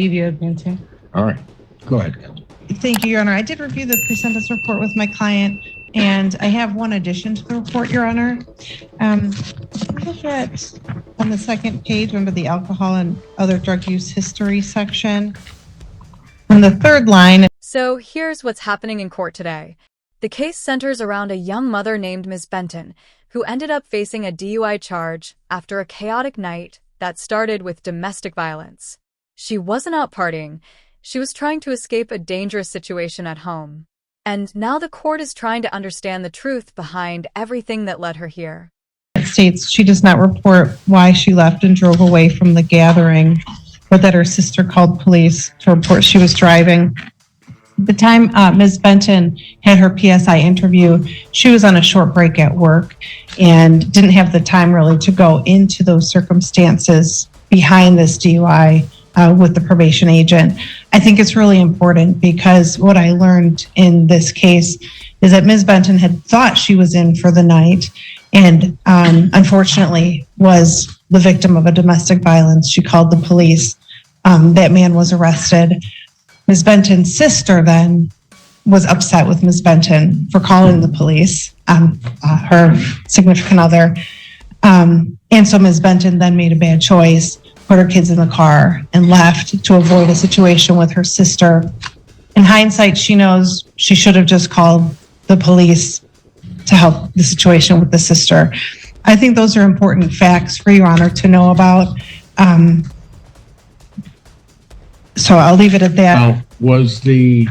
Benton. All right, go ahead. Thank you, Your Honor. I did review the pre-sentence report with my client, and I have one addition to the report, Your Honor. Look at on the second page under the alcohol and other drug use history section. On the third line. So here's what's happening in court today. The case centers around a young mother named Ms. Benton, who ended up facing a DUI charge after a chaotic night that started with domestic violence. She wasn't out partying. She was trying to escape a dangerous situation at home. And now the court is trying to understand the truth behind everything that led her here. It states she does not report why she left and drove away from the gathering, but that her sister called police to report she was driving. The time Ms. Benton had her PSI interview, she was on a short break at work and didn't have the time really to go into those circumstances behind this DUI with the probation agent. I think it's really important because what I learned in this case is that Ms. Benton had thought she was in for the night and unfortunately was the victim of a domestic violence. She called the police. That man was arrested. Ms. Benton's sister then was upset with Ms. Benton for calling the police, her significant other. And so Ms. Benton then made a bad choice, put her kids in the car and left to avoid a situation with her sister. In hindsight, she knows she should have just called the police to help the situation with the sister. I think those are important facts for Your Honor to know about. So I'll leave it at that. Was the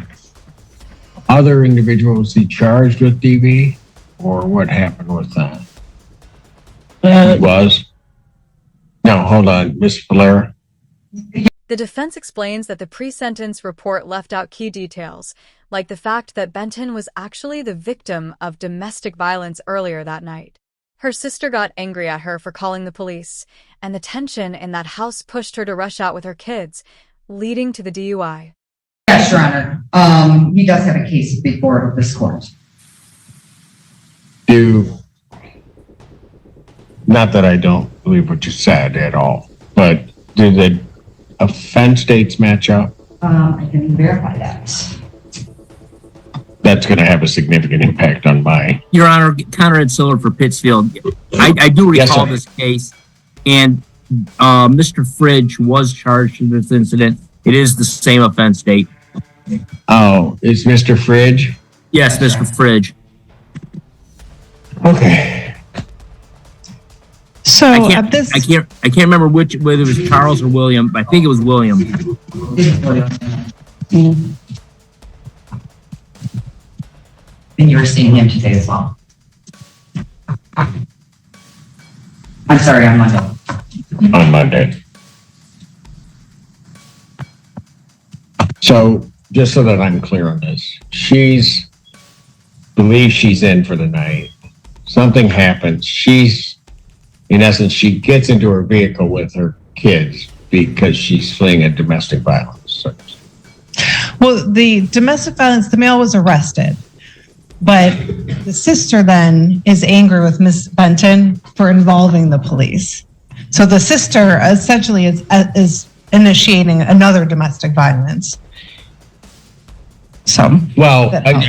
other individual, was he charged with DV or what happened with that? He was? No, hold on, Ms. Valera. The defense explains that the pre-sentence report left out key details, like the fact that Benton was actually the victim of domestic violence earlier that night. Her sister got angry at her for calling the police, and the tension in that house pushed her to rush out with her kids, leading to the DUI. Yes, Your Honor. He does have a case before this court. Not that I don't believe what you said at all, but do the offense dates match up? I can verify that. That's going to have a significant impact on my... Your Honor, Conrad Siller for Pittsfield. I do recall this case, and Mr. Fridge was charged in this incident. It is the same offense date. Oh, is Mr. Fridge? Yes, Mr. Fridge. Okay. So I can't remember whether it was Charles or William, but I think it was William. And you're seeing him today as well. I'm sorry, on Monday. On Monday. So, just so that I'm clear on this, believes she's in for the night. Something happens. In essence, she gets into her vehicle with her kids because she's fleeing a domestic violence. Well, the domestic violence, the male was arrested, but the sister then is angry with Ms. Benton for involving the police. So the sister essentially is initiating another domestic violence. So, well, I'm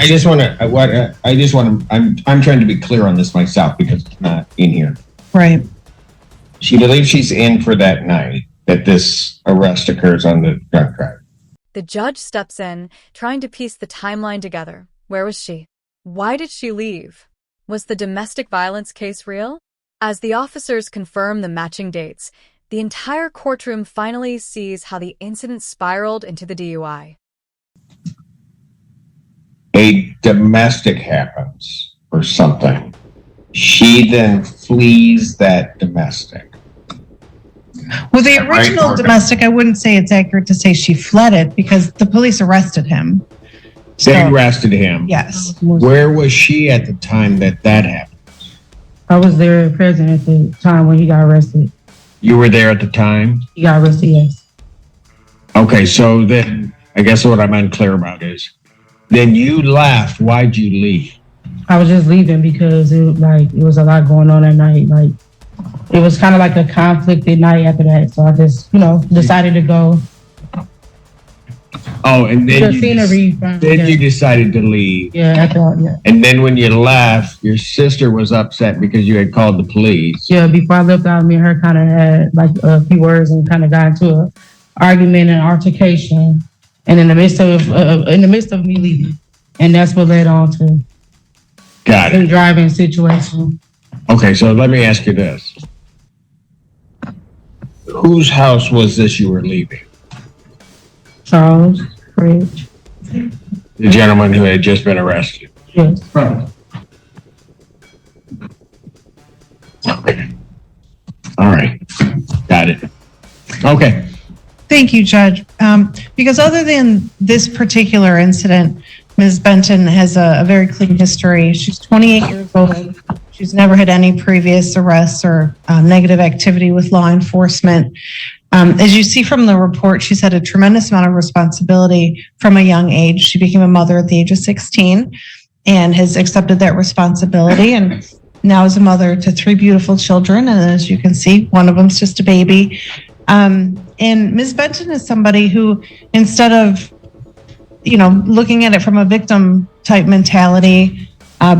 trying to be clear on this myself because it's not in here. Right. She believes she's in for that night that this arrest occurs on the drunk drive. The judge steps in, trying to piece the timeline together. Where was she? Why did she leave? Was the domestic violence case real? As the officers confirm the matching dates, the entire courtroom finally sees how the incident spiraled into the DUI. A domestic happens or something. She then flees that domestic. Well, the original domestic, I wouldn't say it's accurate to say she fled it because the police arrested him. They arrested him. Yes. Where was she at the time that happened? I was there present at the time when he got arrested. You were there at the time? He got arrested, yes. Okay, so then I guess what I'm unclear about is, then you left. Why'd you leave? I was just leaving because it was a lot going on that night. Like it was kind of like a conflicted night after that. So I just, decided to go. Oh, and then The scenery. you decided to leave. Yeah, I thought, yeah. And then when you left, your sister was upset because you had called the police. Yeah, before I left out, me and her kind of had like a few words and kind of got into a argument and altercation. And in the midst of me leaving, and that's what led on to Got the it. driving situation. Okay, so let me ask you this. Whose house was this you were leaving? Charles Fridge. The gentleman who had just been arrested. Yes. Okay. All right. Got it. Okay. Thank you, Judge. Because other than this particular incident, Ms. Benton has a very clean history. She's 28 years old. She's never had any previous arrests or negative activity with law enforcement. As you see from the report, she's had a tremendous amount of responsibility from a young age. She became a mother at the age of 16 and has accepted that responsibility, and now is a mother to 3 beautiful children. And as you can see, one of them's just a baby. And Ms. Benton is somebody who, instead of, looking at it from a victim type mentality,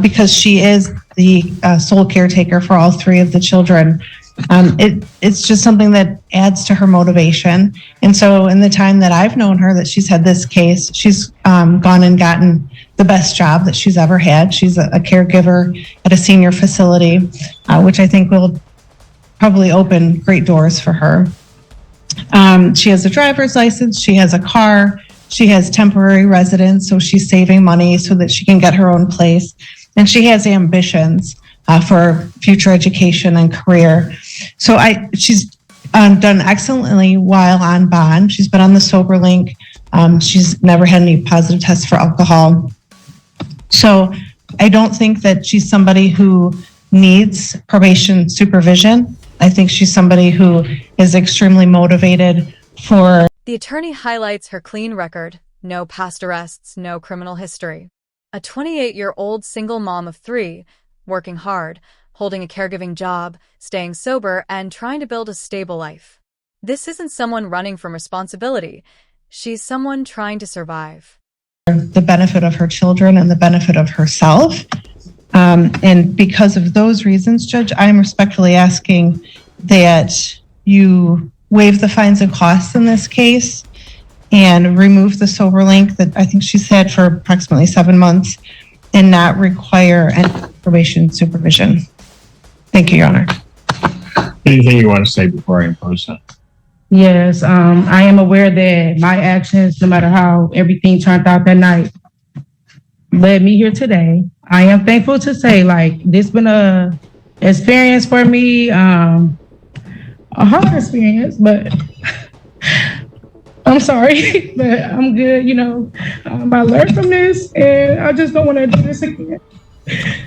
because she is the sole caretaker for all 3 of the children, it's just something that adds to her motivation. And so in the time that I've known her, that she's had this case, she's gone and gotten the best job that she's ever had. She's a caregiver at a senior facility, which I think will probably open great doors for her. She has a driver's license, she has a car, she has temporary residence, so she's saving money so that she can get her own place. And she has ambitions for future education and career. So she's done excellently while on bond. She's been on the sober link. She's never had any positive tests for alcohol. So I don't think that she's somebody who needs probation supervision. I think she's somebody who is extremely motivated for. The attorney highlights her clean record, no past arrests, no criminal history. A 28-year-old single mom of 3, working hard, holding a caregiving job, staying sober, and trying to build a stable life. This isn't someone running from responsibility. She's someone trying to survive. The benefit of her children and the benefit of herself. And because of those reasons, Judge, I'm respectfully asking that you waive the fines and costs in this case and remove the sober link that I think she's had for approximately 7 months and not require any probation supervision. Thank you, Your Honor. Anything you want to say before I impose that? Yes, I am aware that my actions, no matter how everything turned out that night, led me here today. I am thankful to say, this been a experience for me, a hard experience, but I'm sorry, but I'm good. I learned from this, and I just don't want to do this again.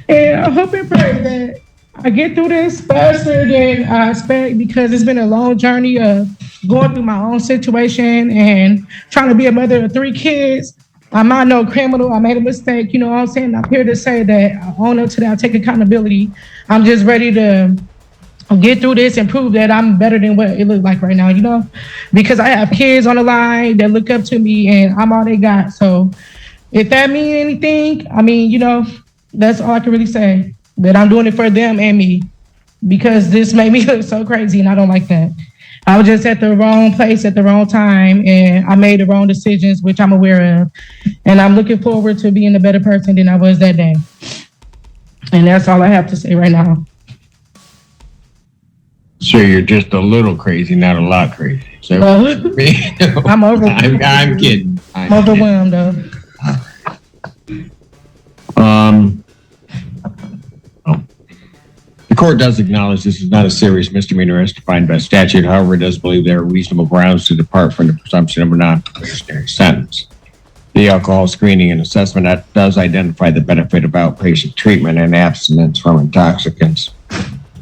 And I hope and pray that I get through this faster than I expect, because it's been a long journey of going through my own situation and trying to be a mother of 3 kids. I'm not no criminal. I made a mistake. You know what I'm saying? I'm here to say that I own up to that. I take accountability. I'm just ready to get through this and prove that I'm better than what it looks like right now, because I have kids on the line that look up to me and I'm all they got. So if that means anything, that's all I can really say, that I'm doing it for them and me, because this made me look so crazy and I don't like that. I was just at the wrong place at the wrong time, and I made the wrong decisions, which I'm aware of. And I'm looking forward to being a better person than I was that day. And that's all I have to say right now. So you're just a little crazy, not a lot crazy. So I'm overwhelmed. I'm kidding. I'm overwhelmed, though. The court does acknowledge this is not a serious misdemeanor as defined by statute. However, it does believe there are reasonable grounds to depart from the presumption of a non-probationary sentence. The alcohol screening and assessment that does identify the benefit of outpatient treatment and abstinence from intoxicants.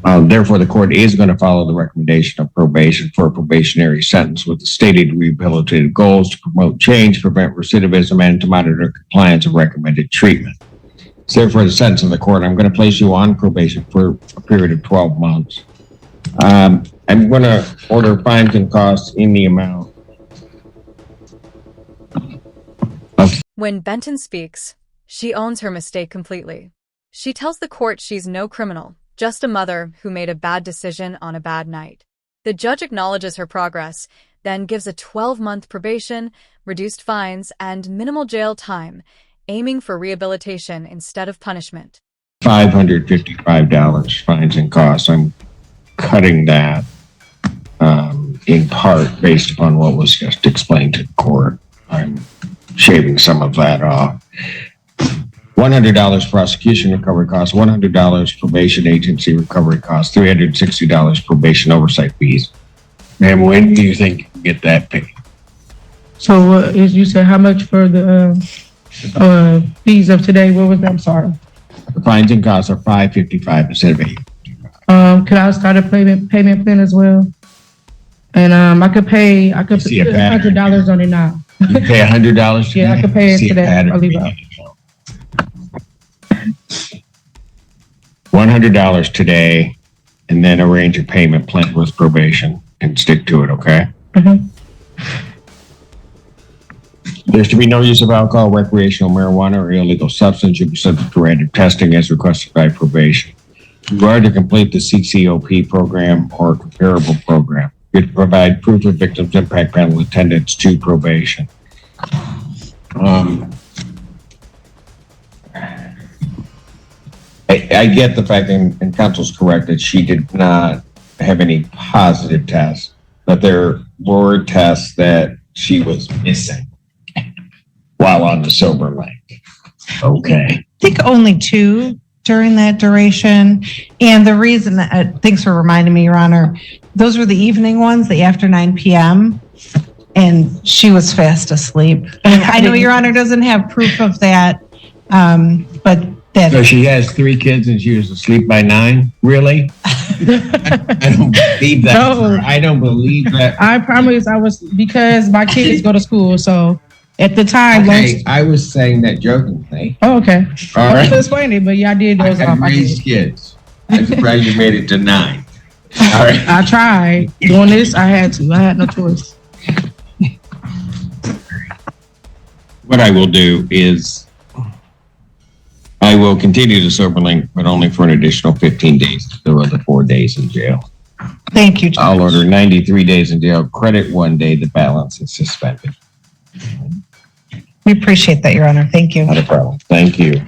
Therefore, the court is going to follow the recommendation of probation for a probationary sentence with the stated rehabilitative goals to promote change, prevent recidivism, and to monitor compliance of recommended treatment. So for the sentence of the court, I'm going to place you on probation for a period of 12 months. I'm going to order fines and costs in the amount When Benton speaks, she owns her mistake completely. She tells the court she's no criminal, just a mother who made a bad decision on a bad night. The judge acknowledges her progress, then gives a 12-month probation, reduced fines, and minimal jail time, aiming for rehabilitation instead of punishment. $555 fines and costs. I'm cutting that in part based upon what was just explained to the court. I'm shaving some of that off. $100 prosecution recovery costs, $100 probation agency recovery costs, $360 probation oversight fees. Ma'am, when do you think you can get that paid? So you said how much for the fees of today? What was that? I'm sorry. The fines and costs are $555 instead of $8. Could I start a payment plan as well? And I could pay See a pattern. $100 on it now. You pay $100 today? Yeah, I could pay it See a today. pattern. I'll leave out. $100 today, and then arrange a payment plan with probation and stick to it, okay? Mhm. There's to be no use of alcohol, recreational marijuana, or illegal substance. You'll be subject to random testing as requested by probation. You are to complete the CCOP program or comparable program. You provide proof of victim's impact panel attendance to probation. I get the fact, and counsel's correct, that she did not have any positive tests, but there were tests that she was missing while on the sober link. Okay. I think only 2 during that duration. And the reason that, thanks for reminding me, Your Honor, those were the evening ones, the after 9 p.m. And she was fast asleep. And I know Your Honor doesn't have proof of that, but that. So she has 3 kids and she was asleep by 9? Really? I don't believe that. No. I don't believe that. I promise I was, because my kids go to school, so at the time. Okay, I was saying that jokingly. Oh, okay. All I right. was explaining, but yeah, I did I those had off. I raised did. kids. I'm surprised you made it to 9. All right. I tried. Doing this, I had to. I had no choice. What I will do is I will continue the sober link, but only for an additional 15 days. There were the 4 days in jail. Thank you, Judge. I'll order 93 days in jail, credit 1 day, the balance is suspended. We appreciate that, Your Honor. Thank you. Not a problem. Thank you.